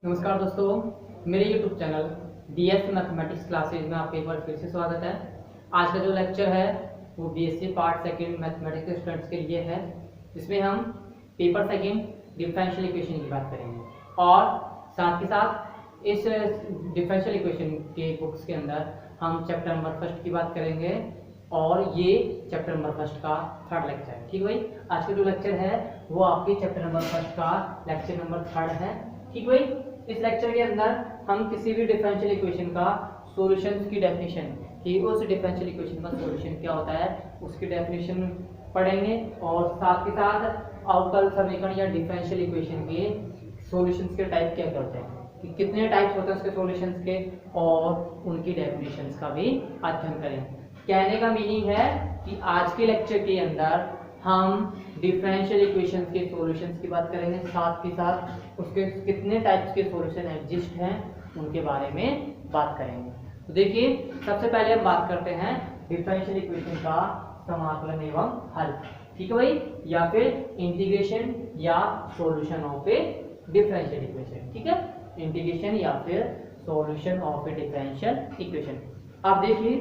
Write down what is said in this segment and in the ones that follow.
नमस्कार दोस्तों, मेरे YouTube channel DS mathematics classes में आपका एक बार फिर से स्वागत है। आज का जो लेक्चर है वो BSc पार्ट सेकंड मैथमेटिक्स के स्टूडेंट्स के लिए है, जिसमें हम पेपर सेकंड डिफरेंशियल इक्वेशन की बात करेंगे और साथ ही साथ इस डिफरेंशियल इक्वेशन के बुक्स के अंदर हम चैप्टर नंबर फर्स्ट की बात करेंगे और ये चैप्टर नंबर फर्स्ट का थर्ड लेक्चर है। ठीक भाई, आज का जो लेक्चर है वो आपके चैप्टर नंबर फर्स्ट का लेक्चर नंबर थर्ड है। ठीक भाई, इस लेक्चर के अंदर हम किसी भी डिफरेंशियल इक्वेशन का सॉल्यूशंस की डेफिनेशन कि उस डिफरेंशियल इक्वेशन का सॉल्यूशन क्या होता है उसकी डेफिनेशन पढ़ेंगे और साथ के साथ अवकल समीकरण या डिफरेंशियल इक्वेशन के सॉल्यूशंस के टाइप क्या क्या होते हैं, कि कितने टाइप्स होते हैं उसके सॉल्यूशंस के और उनकी डेफिनेशंस का भी अध्ययन करेंगे। कहने का मीनिंग है कि आज के लेक्चर के अंदर हम डिफरेंशियल इक्वेशंस के सॉल्यूशंस की बात करेंगे, साथ ही साथ उसके कितने टाइप्स के सॉल्यूशन एग्जिस्ट हैं उनके बारे में बात करेंगे। तो देखिए, सबसे पहले हम बात करते हैं डिफरेंशियल इक्वेशन का समाकलन एवं हल। ठीक है भाई, या फिर इंटीग्रेशन या solution of A differential equation. ठीक है, इंटीग्रेशन या फिर solution of A differential equation. अब देखिए,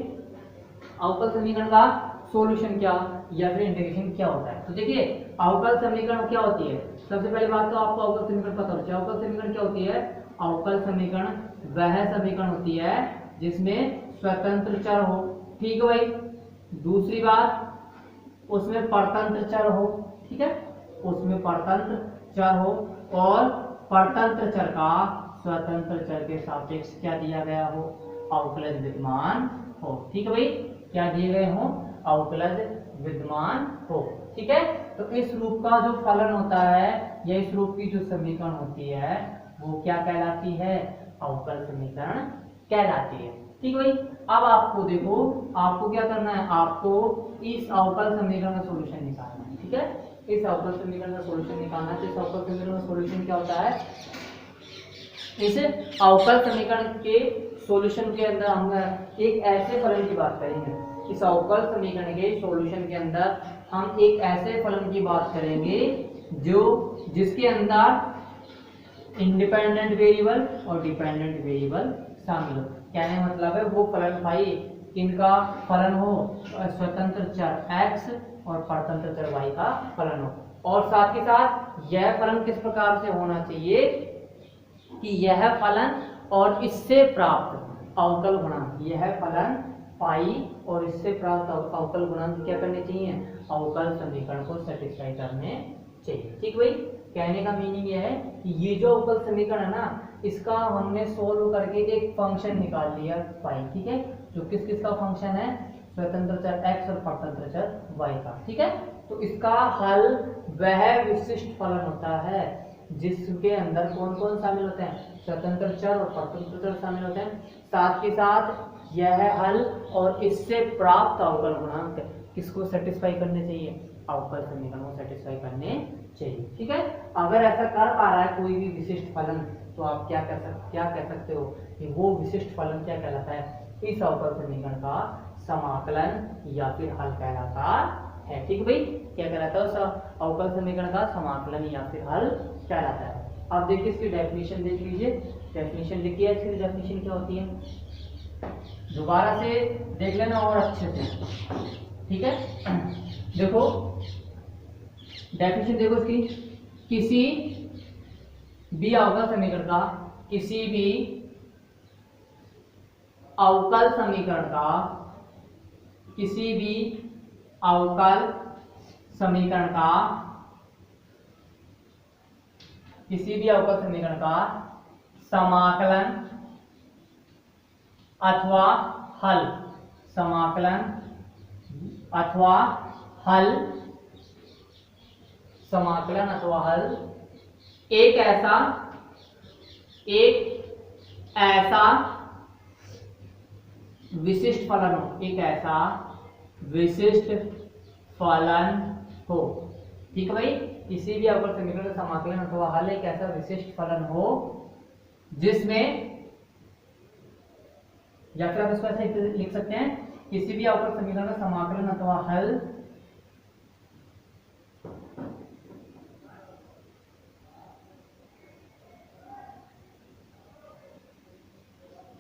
अवकल समीकरण का सॉल्यूशन क्या या फिर इंटीग्रेशन क्या होता है। तो देखिए, अवकल समीकरण क्या होती है। सबसे पहले बात तो आपको अवकल समीकरण पता होना चाहिए। अवकल समीकरण क्या होती है। अवकल समीकरण वह समीकरण होती है जिसमें स्वतंत्र चर हो। ठीक है भाई, दूसरी बात उसमें परतंत्र चर हो। ठीक है, उसमें परतंत्र चर हो और परतंत्र चर का स्वतंत्र चर के सापेक्ष क्या दिया गया हो, अवकलज विद्यमान हो। ठीक है भाई, क्या दिए गए हो, अवकलज विद्यमान हो। ठीक है, तो इस रूप का जो फलन होता है या इस रूप की जो समीकरण होती है वो क्या कहलाती है, अवकल समीकरण कहलाती है। ठीक है भाई, अब आपको देखो, आपको क्या करना है, आपको इस अवकल समीकरण का सॉल्यूशन निकालना है। ठीक है, इस अवकल समीकरण का सॉल्यूशन निकालना है। तो इस अवकल समीकरण का सॉल्यूशन क्या होता है, इस अवकल समीकरण के सॉल्यूशन के अंदर हम एक ऐसे फलन की बात करेंगे। इस अवकल समीकरण के सॉल्यूशन के अंदर हम एक ऐसे फलन की बात करेंगे जो जिसके अंदर इंडिपेंडेंट वेरिएबल और डिपेंडेंट वेरिएबल शामिल हो। कहने का मतलब है वो फलन भाई इनका फलन हो स्वतंत्र चर x और परतंत्र चर y का फलन हो, और साथ ही साथ यह फलन किस प्रकार से होना चाहिए कि यह फलन और इससे प्राप्त अवकल गुणांक, यह फलन पाई और इससे प्राप्त अवकल गुणांक क्या करने चाहिए, अवकल समीकरण को सेटिस्फाई करने चाहिए। ठीक भाई, कहने का मीनिंग यह है कि ये जो अवकल समीकरण है ना, इसका हमने सोल्व करके एक फंक्शन निकाल लिया पाई। ठीक है, जो किस किस का फंक्शन है, स्वतंत्र चर x और परतंत्र चर y का। ठीक है, तो इसका हल वह विशिष्ट फलन होता है जिसके अंदर कौन कौन शामिल होते हैं, स्वतंत्र चर और परतंत्र चर शामिल होते हैं। साथ ही साथ यह हल और इससे प्राप्त अवकल गुणांक किसको सेटिस्फाई करने चाहिए, अवकल समीकरण को सेटिस्फाई करने चाहिए। ठीक है, अगर ऐसा कर पा रहा है कोई भी विशिष्ट फलन तो आप क्या कह सकते हो कि वो विशिष्ट फलन क्या कहलाता है, इस अवकल समीकरण का समाकलन या फिर हल कहलाता है। ठीक भाई, क्या कहलाता है, उस अवकल समीकरण का समाकलन या फिर हल कहलाता है। अब देखिए, इसकी डेफिनेशन देख लीजिए। डेफिनेशन लिखिए, इसकी डेफिनेशन क्या होती है, दोबारा से देख लेना और अच्छे से। ठीक है, देखो डेफिनेशन देखो इसकी, किसी भी अवकल समीकरण का, किसी भी अवकल समीकरण का, किसी भी अवकल समीकरण का, किसी भी अवकल समीकरण का समाकलन अथवा हल, समाकलन अथवा हल, समाकलन अथवा हल एक ऐसा विशिष्ट फलन हो, एक ऐसा विशिष्ट फलन हो। ठीक है भाई, किसी भी अवकल समीकरण का समाकलन अथवा हल एक ऐसा विशिष्ट फलन हो जिसमें, या फिर आप इसको ऐसे लिख सकते हैं, किसी भी अवकल समीकरण का समाकलन अथवा हल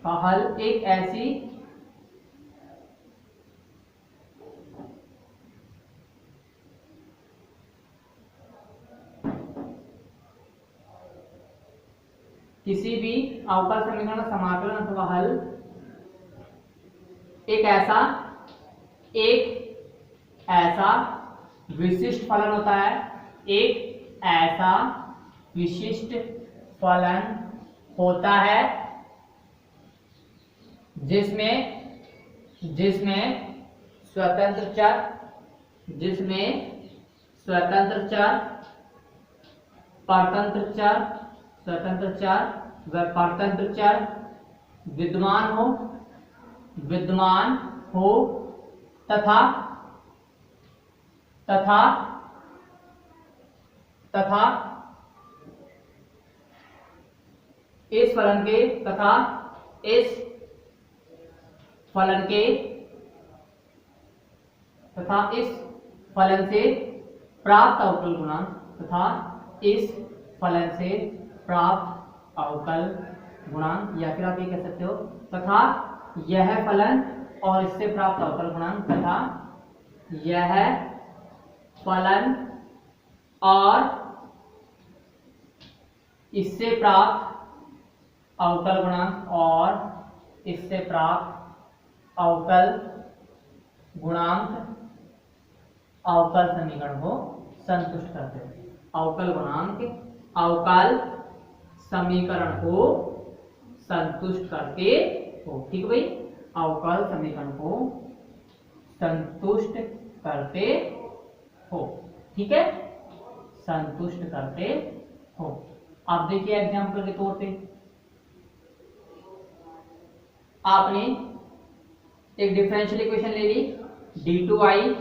का हल एक ऐसी किसी भी अवकल समीकरण का समाकलन अथवा हल एक ऐसा विशिष्ट फलन होता है, एक ऐसा विशिष्ट फलन होता है जिसमें स्वतंत्र चर स्वतंत्र चर व परतंत्र चर विद्यमान हो तथा इस फलन से प्राप्त अवकल गुणांक या फिर आप ये कह सकते हो तथा यह फलन और इससे प्राप्त अवकल गुणांक तथा यह फलन और इससे प्राप्त अवकल गुणांक अवकल समीकरण को संतुष्ट करते हैं। अवकल समीकरण को संतुष्ट करते हो। ठीक है भाई, अवकल समीकरण को संतुष्ट करते हो। ठीक है, संतुष्ट करते हो। आप देखिए एग्जाम्पल के तौर पे आपने एक डिफरेंशियल इक्वेशन ले ली d2y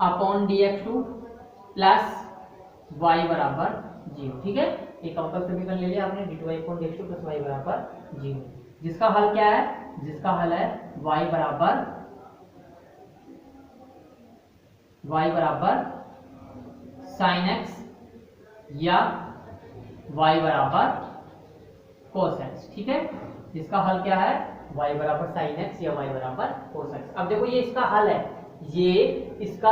upon dx2 plus y बराबर 0। ठीक है, एक अवकल समीकरण ले लिया आपने d2y upon dx2 plus y बराबर 0, जिसका हल क्या है? जिसका हल है y बराबर sin x या y बराबर cos x। ठीक है, इसका हल क्या है? y बराबर sin x या y बराबर cos x। अब देखो ये इसका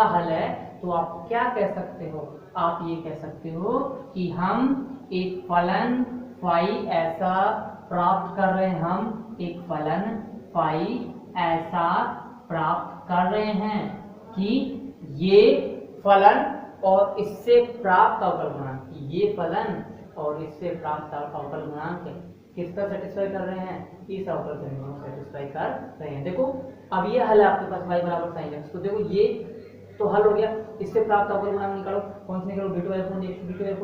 हल है, तो आप क्या कह सकते हो? आप ये कह सकते हो कि हम एक फलन फाई ऐसा प्राप्त कर रहे हैं, कि ये फलन और इससे प्राप्त अवकल गुणांक किसका सेटिस्फाई कर रहे हैं? इस अवकल समीकरण को सेटिस्फाई कर रहे हैं। देखो अब ये हल है आपके पास y बराबर sin x, तो देखो ये तो हल हो गया। इससे प्राप्त अवकल गुणांक निकालो, कौन से निकालो? d2y अपॉन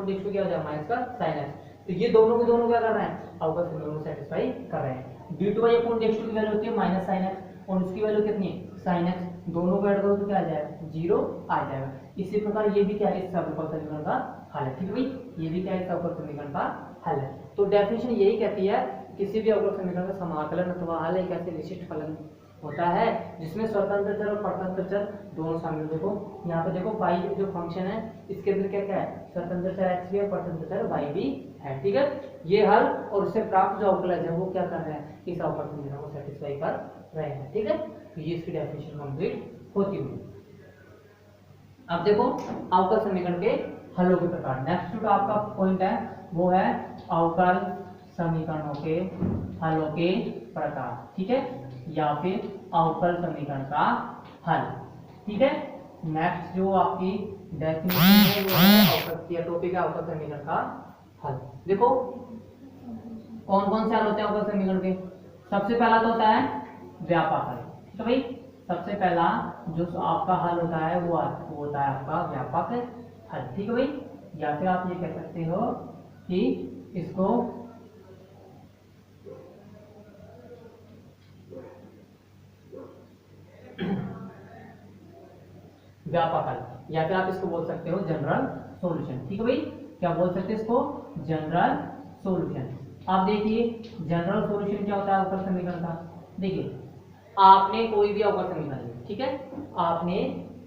dx2 क्या हो जाएगा? माइनस का sin x। तो ये दोनों के दोनों क्या कर रहे हैं? अवकल समीकरण को सेटिस्फाई कर रहे हैं। d2y अपॉन dx2 की वैल्यू होती है माइनस sin x और उसकी वैल्यू कितनी है? sin x। दोनों को ऐड करो तो क्या आ जाएगा? 0 आ जाएगा। इसी प्रकार ये भी क्या है? इस अवकल समीकरण का हल है। ठीक है भाई, ये भी क्या है? इस अवकल समीकरण का हल है। तो डेफिनेशन यही कहती है किसी भी अवकल समीकरण का समाकलन अथवा हल एक ऐसे विशिष्ट फलन होता है जिसमें स्वतंत्र चर और परतंत्र चर दोनों शामिल। देखो यहाँ पे देखो पाई जो फंक्शन है इसके अंदर क्या क्या है? स्वतंत्र चर x भी है, परतंत्र चर y भी है। ठीक है, ये हल और उससे प्राप्त जो अवकलज है वो क्या कर रहे हैं? इस अवकल समीकरण को सेटिस्फाई कर रहे हैं। ठीक है, तो ये इसकी डेफिनेशन कंप्लीट होती हुई। अब देखो अवकल समीकरण के हलों के प्रकार। नेक्स्ट जो आपका पॉइंट है वो है अवकल समीकरणों के हलों के प्रकार। ठीक है, या फिर अवकल समीकरण का हल। ठीक है, नेक्स्ट जो आपकी डेफिनेशन है वो है टॉपिक है अवकल समीकरण का हल। देखो कौन कौन से हल होते हैं अवकल समीकरण के? सबसे पहला तो होता है व्यापक हल। तो भाई सबसे पहला जो आपका हल होता है वो होता है आपका व्यापक हल। ठीक है भाई, या फिर आप ये कह सकते हो कि इसको व्यापक हल, या फिर आप इसको बोल सकते हो जनरल सॉल्यूशन। ठीक है भाई, क्या बोल सकते हैं इसको? General solution. आप देखिए जनरल सॉल्यूशन क्या होता है अवकल समीकरण का? देखिए आपने कोई भी अवकल समीकरण ली, ठीक है, आपने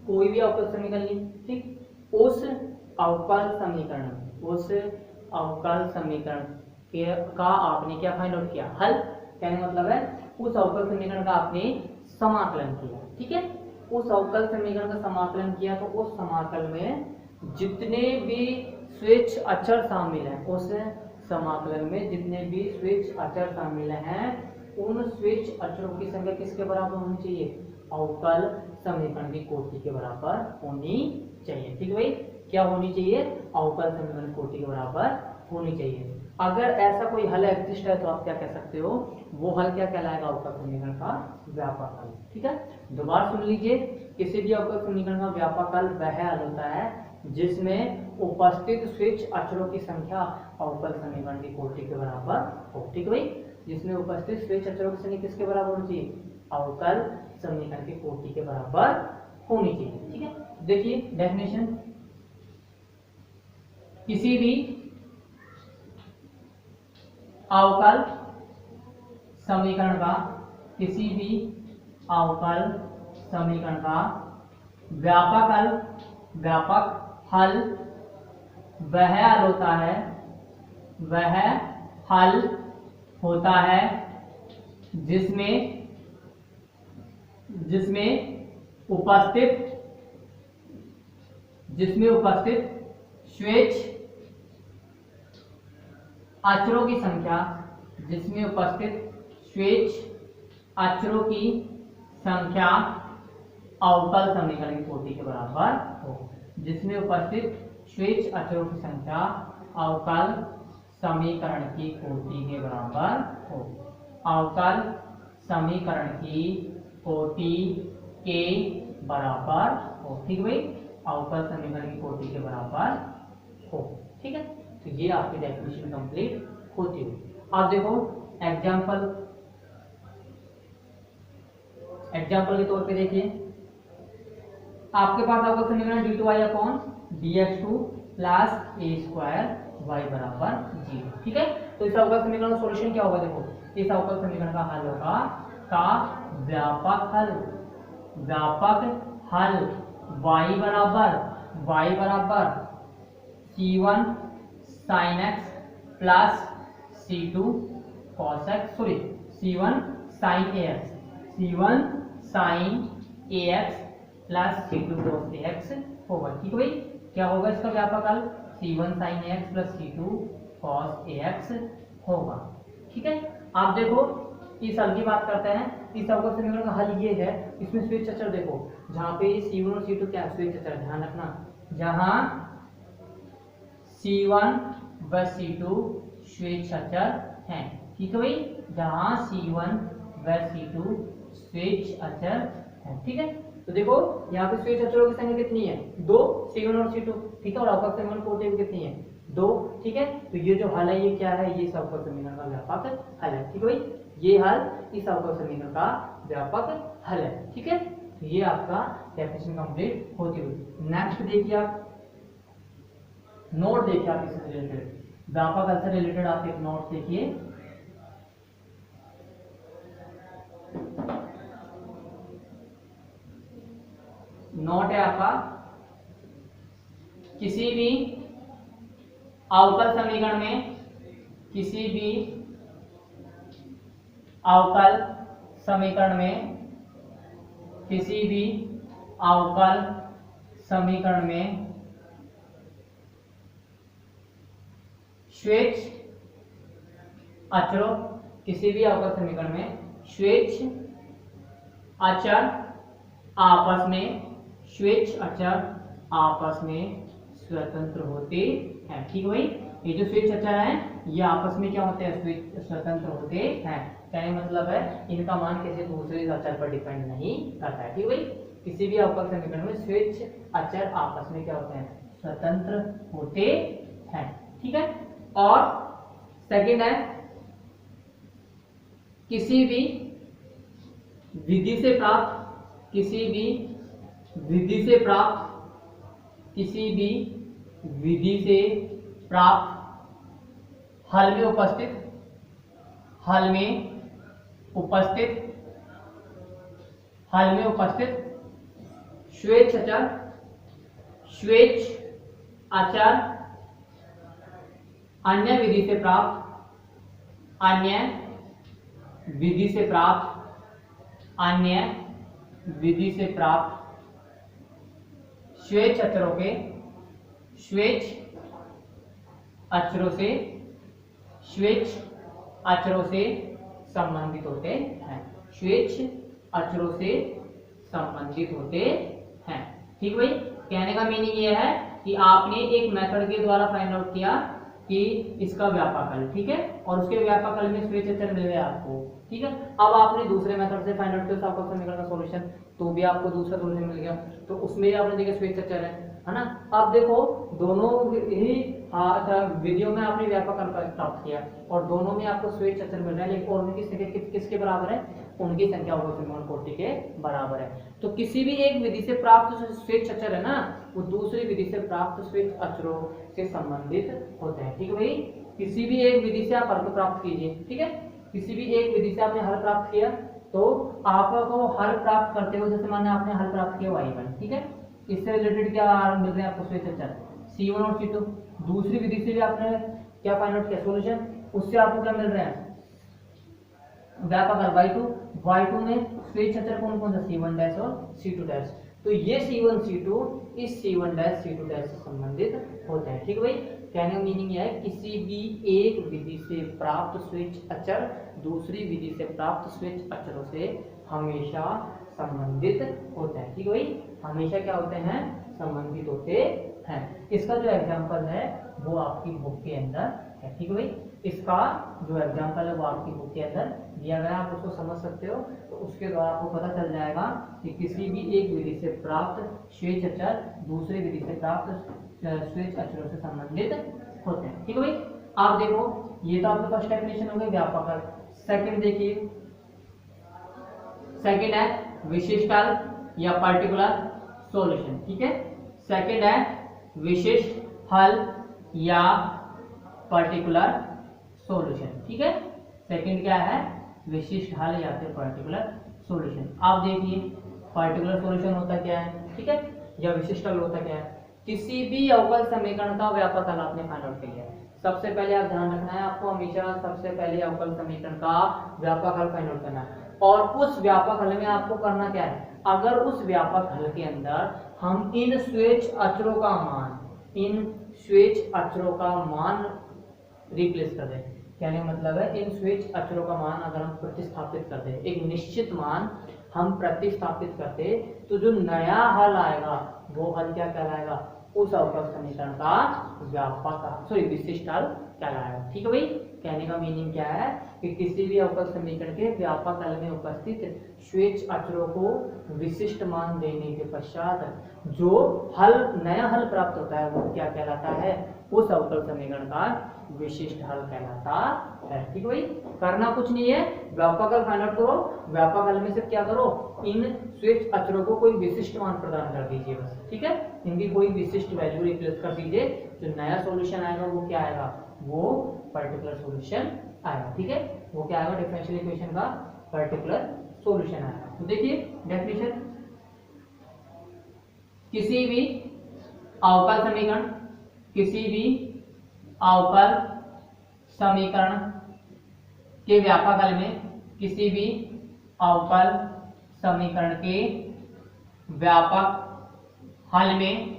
कोई भी अवकल समीकरण ली, ठीक, उस अवकल समीकरण का आपने क्या फाइंड आउट किया? हल। कहने का मतलब है उस अवकल समीकरण का आपने समाकलन किया, ठीक है। उस अवकल समीकरण का समाकलन किया तो उस समाकल में जितने भी स्वेच्छ अचर शामिल हैं, उस समाकलन में जितने भी स्वेच्छ अचर शामिल हैं उन स्वेच्छ अचरों की संख्या किसके बराबर होनी चाहिए? अवकल समीकरण की कोटि के बराबर होनी चाहिए, ठीक है भाई। क्या होनी चाहिए? अवकल समीकरण कोटि के बराबर होनी चाहिए। अगर ऐसा कोई हल एग्जिस्ट है तो आप क्या कह सकते हो? वो हल क्या कहलाएगा? अवकल समीकरण का व्यापक हल, ठीक है। दोबारा सुन लीजिए, किसी भी अवकल समीकरण का व्यापक हल वह हल होता है जिसमें उपस्थित स्वेच्छ अचरों की संख्या अवकल समीकरण की कोटि के बराबर हो, ठीक है भाई। जिसमें उपस्थित स्वेच्छ अचरों की संख्या किसके बराबर होनी चाहिए? अवकल समीकरण की कोटि के बराबर होनी चाहिए, ठीक है। देखिए डेफिनेशन, किसी भी अवकल समीकरण का, किसी भी अवकल समीकरण का व्यापक हल वह हल होता है, वह हल होता है जिसमें उपस्थित स्वेच्छ अचरों की संख्या, जिसमें उपस्थित स्वेच्छ अचरों की संख्या अवकल समीकरण की कोटि के बराबर हो। जिसमें उपस्थित स्वेच्छ अचरों की संख्या अवकल समीकरण की कोटि के बराबर हो। अवकल समीकरण की कोटि के बराबर हो, ठीक है भाई। अवकल समीकरण की कोटि के बराबर हो, ठीक है। तो ये आपकी डेफिनेशन कंप्लीट होती हुई। अब देखो एग्जाम्पल के तौर पे देखिए, आपके पास अवकल समीकरण d2y upon dx2 plus a² y बराबर 0, ठीक है। तो इस अवकल समीकरण का सॉल्यूशन क्या होगा? देखो इस अवकल समीकरण का हल होगा का व्यापक हल y बराबर c1 sin x plus c2 cos x, sorry c1 sin ax plus c2 cos ax होगा, ठीक है भाई। क्या होगा इसका व्यापक हल? c1 sin ax plus c2 cos ax होगा, ठीक है। आप देखो इस हल की बात करते हैं। इस अवकल समीकरण का हल ये है, इसमें स्वेच्छ अचर देखो, जहाँ पे c1 और c2 क्या स्वेच्छ अचर, ध्यान रखना, जहाँ c1 व c2 स्वेच्छ अचर हैं, ठीक है भाई। जहाँ c1 व c2 स्वेच्छ अचर हैं, ठीक है। तो देखो यहाँ पे स्वेच्छ अचरों की संख्या कितनी है? 2, c1 और c2, ठीक है। और अवकल समीकरण कोटि में कितनी है? 2, ठीक है। तो ये जो हल है ये क्या है? ये अवकल समीकरण का व्यापक हल है, ठीक है भाई। ये हल इस अवकल समीकरण का व्यापक हल है, ठीक है। तो ये आपका डेफिनेशन कंप्लीट होती हुई। नेक्स्ट देखिए आप नोट, देखिए आप इससे रिलेटेड, व्यापक हल से रिलेटेड आप एक नोट देखिए। नोट है आपका, किसी भी अवकल समीकरण में, किसी भी अवकल समीकरण में, किसी भी अवकल समीकरण में स्वेच्छ अचरों, किसी भी अवकल समीकरण में स्वेच्छ अचर आपस में, स्वेच्छ अचर आपस में स्वतंत्र होते हैं, ठीक है भाई। ये जो स्वेच्छ अचर हैं ये आपस में क्या होते हैं? स्वतंत्र होते हैं। क्या मतलब है? इनका मान किसी दूसरे अचर पर डिपेंड नहीं करता है, ठीक है भाई। किसी भी अवकल समीकरण में स्वेच्छ अचर आपस में क्या होते हैं? स्वतंत्र होते हैं, ठीक है। और सेकंड है, किसी भी विधि से प्राप्त, किसी भी विधि से प्राप्त, किसी भी विधि से प्राप्त हल में उपस्थित, हल में उपस्थित, हल में उपस्थित स्वेच्छ अचर, स्वेच्छ अचर अन्य विधि से प्राप्त, अन्य विधि से प्राप्त, अन्य विधि से प्राप्त श्वेत अक्षरों के, श्वेत अक्षरों से, श्वेत अक्षरों से संबंधित होते हैं, श्वेत अक्षरों से संबंधित होते हैं। ठीक भाई, कहने का मीनिंग ये है कि आपने एक मेथड के द्वारा फाइंड आउट किया कि इसका व्यापकल, ठीक है, और उसके व्यापकल में श्वेत अक्षर मिल गए आपको, ठीक है। अब आपने दूसरे मेथड से फाइंड आउट किया अवकल समीकरण का सॉल्यूशन, तो भी आपको दूसरा सॉल्यूशन मिल गया, तो उसमें आपने देखा श्वेत अक्षर है ना। अब देखो दोनों ही विधियों में आपने व्यापकल प्राप्त किया और दोनों में आपको श्वेत अक्षर मिल रहा है, लेकिन और उनकी संख्या किसके बराबर है, उनकी संख्या अवकल समीकरण कोटि के बराबर है। तो किसी भी एक विधि से प्राप्त जो श्वेत अक्षर है ना, वो दूसरी विधि से प्राप्त श्वेत अक्षरों से संबंधित होते हैं। ठीक है भाई, किसी भी एक विधि से आप हल प्राप्त कीजिए, ठीक है, किसी भी एक विधि से आपने हल प्राप्त किया तो आपको हल प्राप्त करते हो, जैसे माने आपने हल प्राप्त किया y1, ठीक है, इससे रिलेटेड क्या मिल रहे हैं आपको श्वेत अक्षर C1 और C2। दूसरी विधि से भी आपने क्या फाइंड आउट किया सॉल्यूशन, उससे आपको क्या मिल रहे हैं व्यापकल y2 में श्वेत अक्षर कौन कौन सा C1 डैश और C2 डैश, तो ये C1 C2 इस C1 डैश C2 डैश से संबंधित होते हैं। ठीक है भाई, कहने का मीनिंग यह है किसी भी एक विधि से प्राप्त श्वेत अक्षर दूसरी विधि से प्राप्त श्वेत अक्षरों से हमेशा संबंधित होते हैं। ठीक है भाई, हमेशा क्या होते हैं, संबंधित होते हैं। इसका जो एग्जांपल है वो आपकी बुक के अंदर है। ठीक है भाई, इसका जो एग्जांपल है वो आपकी बुक के अंदर दिया गया, आप उसको समझ सकते हो, तो उसके द्वारा आपको पता चल जाएगा कि किसी भी एक विधि से प्राप्त श्वेत अक्षर दूसरी विधि से प्राप्त श्वेत अक्षरों से संबंधित होते हैं। ठीक है भाई, आप देखो ये तो आपका फर्स्ट डेफिनेशन हो गया व्यापकल। सेकंड देखिए, सेकंड है विशिष्ट हल या पर्टिकुलर सॉल्यूशन। ठीक है, सेकंड है विशिष्ट हल या पर्टिकुलर सॉल्यूशन। ठीक है, सेकंड क्या है, विशिष्ट हल या फिर पर्टिकुलर सॉल्यूशन। आप देखिए पर्टिकुलर सॉल्यूशन होता क्या है, ठीक है, या विशिष्ट हल होता क्या है, किसी भी अवकल समीकरण का व्यापक हल आपने फाइंड आउट किया है। सबसे पहले आप ध्यान रखना है, आपको हमेशा सबसे पहले अवकल समीकरण का व्यापक हल फाइंड आउट करना है, और उस व्यापक हल में आपको करना क्या है, अगर उस व्यापक हल के अंदर हम इन श्वेत अक्षरों का मान रिप्लेस कर दें, कहने का मतलब है इन श्वेत अक्षरों का मान अगर हम प्रतिस्थापित कर दें, एक निश्चित मान हम प्रतिस्थापित करते, तो जो नया हल आएगा वो हल क्या कहलाएगा, उस अवकल समीकरण का विशिष्ट हल कहलाएगा। ठीक है भाई, कहने का मीनिंग क्या है कि किसी भी अवकल समीकरण के व्यापक हल में उपस्थित श्वेत अक्षरों को विशिष्ट मान देने के पश्चात जो हल नया हल प्राप्त होता है वो क्या कहलाता है, उस अवकल समीकरण का विशिष्ट हल कहलाता है। ठीक है भाई, करना कुछ नहीं है, व्यापक हल फाइंड आउट करो, व्यापक हल में से क्या करो, इन श्वेत अक्षरों को कोई विशिष्ट मान प्रदान कर दीजिए बस। ठीक है, इनकी कोई विशिष्ट वैल्यू रिप्लेस कर दीजिए, जो नया सॉल्यूशन आएगा वो क्या आएगा, वो पर्टिकुलर सॉल्यूशन आएगा। ठीक है, वो क्या आएगा, डिफरेंशियल इक्वेशन का पर्टिकुलर सॉल्यूशन आएगा। तो देखिए डेफिनेशन, किसी भी अवकल समीकरण, किसी भी अवकल समीकरण के व्यापक हल में, किसी भी अवकल समीकरण के व्यापक हल में,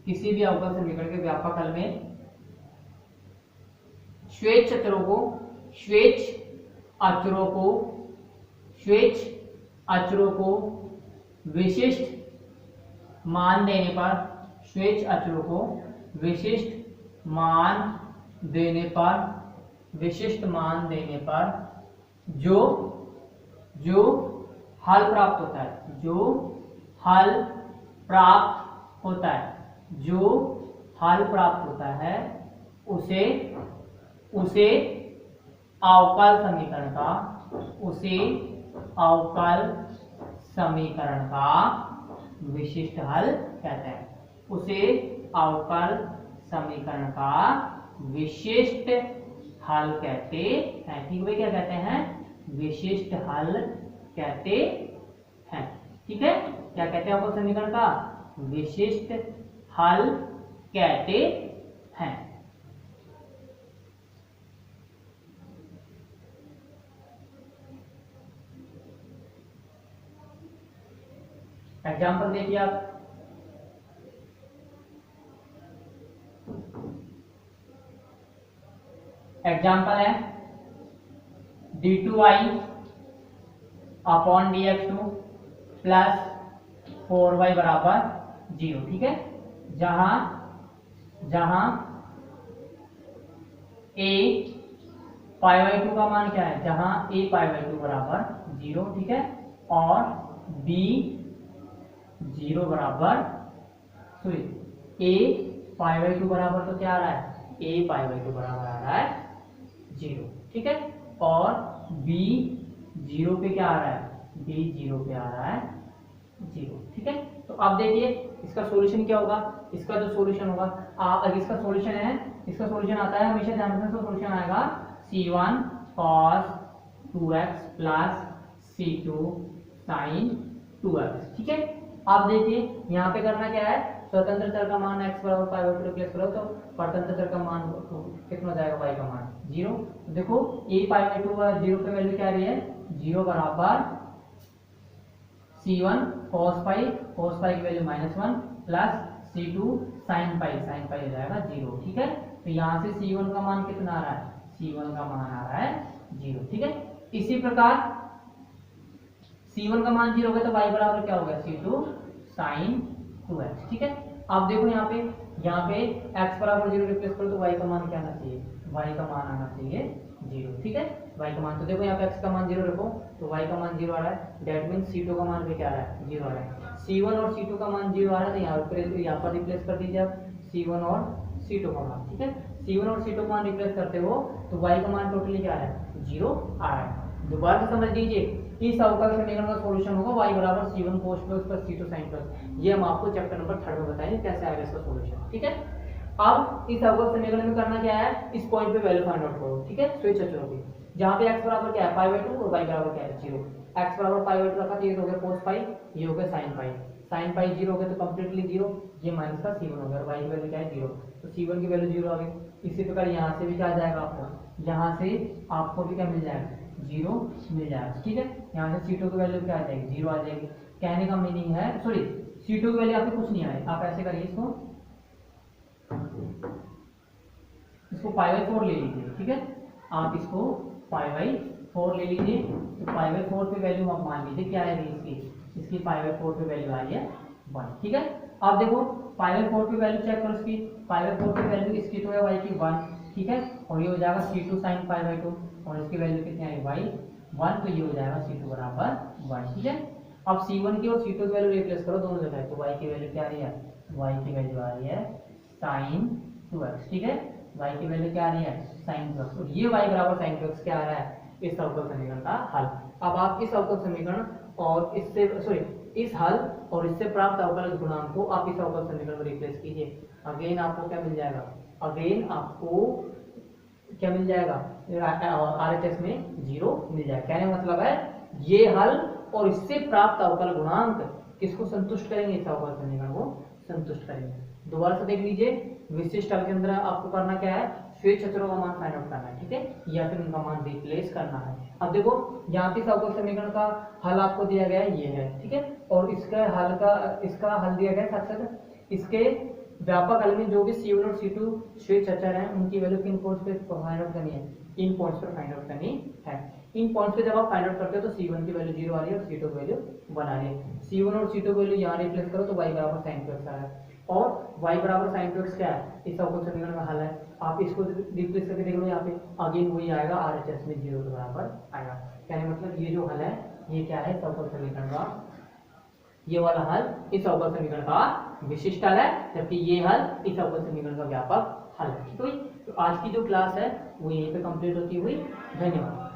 किसी भी अवकल समीकरण के व्यापक हल में श्वेत अक्षरों को विशिष्ट मान देने पर, श्वेत अक्षरों को विशिष्ट मान देने पर जो हल प्राप्त होता है, उसे अवकल समीकरण का विशिष्ट हल कहते हैं, उसे अवकल समीकरण का विशिष्ट हल कहते हैं। ठीक है, क्या कहते हैं, विशिष्ट हल कहते हैं। ठीक है, क्या कहते हैं, अवकल समीकरण का विशिष्ट हल कहते हैं। एग्जाम्पल देखिए आप, एग्जाम्पल है d2i upon dx2 plus 4y बराबर 0, ठीक है। जहां जहां a पाई बाई 2 का मान क्या है, जहां a पाई बाई 2 बराबर 0, ठीक है, और b 0 बराबर, सॉरी a पाई बाई 2 बराबर तो क्या आ रहा है, a पाई बाई 2 बराबर आ रहा है 0, ठीक है, और b 0 पे क्या आ रहा है, b 0 पे आ रहा है 0, ठीक है। तो अब देखिए इसका सॉल्यूशन क्या होगा, इसका जो सॉल्यूशन होगा, अगर इसका सॉल्यूशन है, इसका सॉल्यूशन आता है, हमेशा ध्यान रखना, सॉल्यूशन आएगा c1 cos 2x plus c2 sin 2x, ठीक है। अब देखिए यहाँ पे करना क्या है, स्वतंत्र चर का मान x बराबर पाई बाई 2 रिप्लेस करो तो परतंत्र चर का मान कितना हो जाएगा, y का मान 0। देखो a पाई बाई 2 0 पे वैल्यू क्या आ रही है, 0 बराबर c1 cos पाई की वैल्यू -1 प्लस c2 sin पाई हो जाएगा 0, ठीक है। तो यहाँ से c1 का मान कितना आ रहा है, c1 का मान आ रहा है 0, ठीक है। इसी प्रकार c1 का मान 0 हो गया तो y बराबर क्या हो गया, c2 sin 2x, ठीक है। अब देखो यहाँ पे x बराबर 0 रिप्लेस करो तो y का मान क्या आना चाहिए, y का मान आना चाहिए 0, ठीक है, y का मान। तो देखो यहाँ पे x का मान 0 रखो तो y का मान 0 आ रहा है, दैट मीन्स c2 का मान भी क्या आ रहा है, 0 आ रहा है। c1 और c2 का मान 0 आ रहा है तो यहाँ पर रिप्लेस कर दीजिए आप c1 और c2 का मान, ठीक है। c1 और c2 का मान रिप्लेस करते हो तो y का मान टोटली क्या आ रहा है, 0 आ रहा है। दोबारा से समझ लीजिए, इस अवकल समीकरण का सॉल्यूशन होगा y बराबर c1 cos plus c2 sin plus. ये हम आपको चैप्टर नंबर 3 में बताएंगे कैसे आएगा इसका सॉल्यूशन, ठीक है। अब इस अवकल समीकरण में करना क्या है, इस पॉइंट पे वैल्यू फाइंड आउट करो, ठीक है, स्विच अचरों की, जहां पे x बराबर क्या है, पाई बाई 2 और y बराबर क्या है, 0। x बराबर पाई बाई 2 रखा तो ये हो गया cos पाई, ये हो गया sin पाई 0 हो गया तो कंप्लीटली 0, ये माइनस का c1 हो गया और y की वैल्यू क्या है 0, तो c1 की वैल्यू 0 आ गई। इसी प्रकार यहाँ से भी क्या आ जाएगा आपको, यहाँ से आपको भी क्या मिल जाएगा, 0 मिल जाएगा, ठीक है। यहाँ से c2 की वैल्यू क्या आ जाएगी, 0 आ जाएगी। कहने का मीनिंग है, सॉरी c2 की वैल्यू आपको कुछ नहीं आए, आप ऐसे करिए इसको पाई बाई 4 ले लीजिए, ठीक है, आप इसको पाई बाई 4 ले लीजिए। तो पाई बाई 4 पे वैल्यू आप मान लीजिए क्या है इसकी पाई बाई 4 पे वैल्यू आ रही है 1, ठीक है। अब देखो पाई बाई 4 पे वैल्यू चेक करो, इसकी पाई बाई 4 पे वैल्यू इसकी तो है y की 1, ठीक है, और ये हो जाएगा c2 sin पाई बाई 2 और इसकी वैल्यू कितनी आई y 1, तो ये हो जाएगा c2 बराबर 1, ठीक है। अब c1 की और c2 की वैल्यू रिप्लेस करो दोनों जगह, तो y की वैल्यू क्या आ रही है, y की वैल्यू आ रही है sin 2x, ठीक है, y की वैल्यू क्या आ रही है sin 2x, और ये y बराबर sin 2x क्या आ रहा है, इस अवकल समीकरण का हल। अब आप इस अवकल समीकरण और इससे सॉरी इस हल और इससे प्राप्त अवकल गुणांक को आप इस अवकल समीकरण में रिप्लेस कीजिए, अगेन आपको क्या मिल जाएगा, अगेन आपको क्या मिल जाएगा, RHS में 0 मिल जाएगा। कहने का मतलब है ये हल और इससे प्राप्त अवकल गुणांक किसको संतुष्ट करेंगे, इस अवकल समीकरण को संतुष्ट करेंगे। दोबारा से देख लीजिए, विशिष्ट हल के अंदर आपको करना क्या है, स्वेच्छ अचरों का मान फाइंड आउट करना है, ठीक है, या फिर उनका मान रिप्लेस करना है। अब देखो यहाँ पे इस अवकल समीकरण का हल आपको दिया गया है, ये है, ठीक है, और इसका हल दिया गया है, साथ साथ इसके व्यापक हल में जो भी c1 और c2 स्वेच्छ अचर हैं उनकी वैल्यू किन पॉइंट्स पे फाइंड आउट करनी है, इन पॉइंट्स पर फाइंड आउट करनी है। इन पॉइंट्स पे जब आप फाइंड आउट करते हो तो c1 की वैल्यू 0 आ रही है और c2 की वैल्यू 1 आ रही है। c1 और c2 की वैल्यू यहाँ रिप्लेस करो तो y बराबर sin 2x आ रहा है, और y बराबर sin 2x क्या है, इस अवकल समीकरण का हल है। आप इसको रिप्लेस करके देख लो, यहाँ पे अगेन वही आएगा, RHS में 0 के बराबर आएगा। कहने मतलब ये जो हल है ये क्या है, इस अवकल समीकरण का, ये वाला हल इस अवकल समीकरण का विशिष्ट हल है, जबकि ये हल इस अवकल समीकरण का व्यापक हल है, ठीक है। तो आज की जो क्लास है वो यहीं पे कंप्लीट होती हुई, धन्यवाद।